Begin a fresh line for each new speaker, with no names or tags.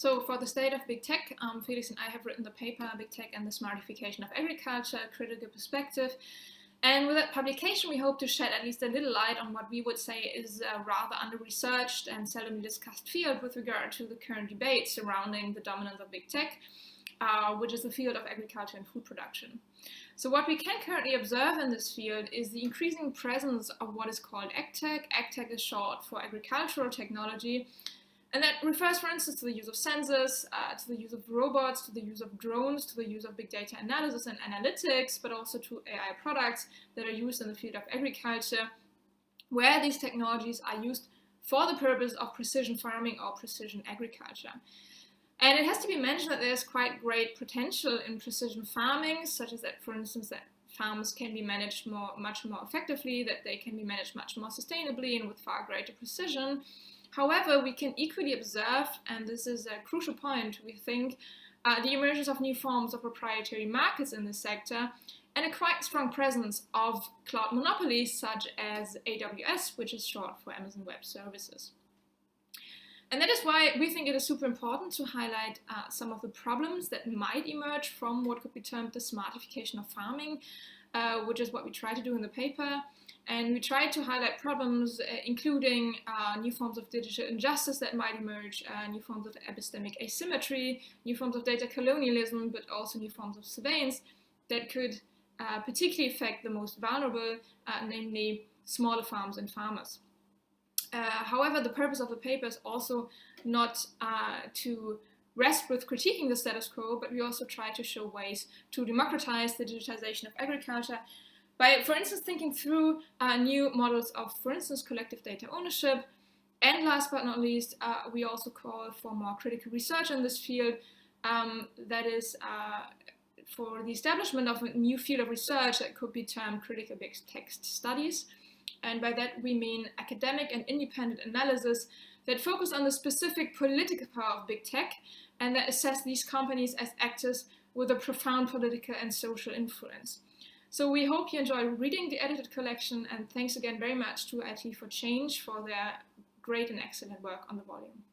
So for the state of big tech, Felix and I have written the paper, Big Tech and the Smartification of Agriculture, a Critical Perspective. And with that publication, we hope to shed at least a little light on what we would say is a rather under-researched and seldomly discussed field with regard to the current debate surrounding the dominance of big tech, which is the field of agriculture and food production. So what we can currently observe in this field is the increasing presence of what is called agri-tech. Agri-tech is short for agricultural technology. And that refers, for instance, to the use of sensors, to the use of robots, to the use of drones, to the use of big data analysis and analytics, but also to AI products that are used in the field of agriculture, where these technologies are used for the purpose of precision farming or precision agriculture. And it has to be mentioned that there's quite great potential in precision farming, such as that, for instance, that farms can be managed much more effectively, that they can be managed much more sustainably and with far greater precision. However, we can equally observe, and this is a crucial point, we think, the emergence of new forms of proprietary markets in this sector and a quite strong presence of cloud monopolies such as AWS, which is short for Amazon Web Services. And that is why we think it is super important to highlight some of the problems that might emerge from what could be termed the smartification of farming, which is what we try to do in the paper. And we try to highlight problems including new forms of digital injustice that might emerge, new forms of epistemic asymmetry, new forms of data colonialism, but also new forms of surveillance that could particularly affect the most vulnerable, namely smaller farms and farmers. However, the purpose of the paper is also not to rest with critiquing the status quo, but we also try to show ways to democratize the digitization of agriculture by, for instance, thinking through new models of, for instance, collective data ownership. And last but not least, we also call for more critical research in this field, that is for the establishment of a new field of research that could be termed critical big text studies. And by that we mean academic and independent analysis that focus on the specific political power of big tech and that assess these companies as actors with a profound political and social influence. So we hope you enjoy reading the edited collection, and thanks again very much to IT for Change for their great and excellent work on the volume.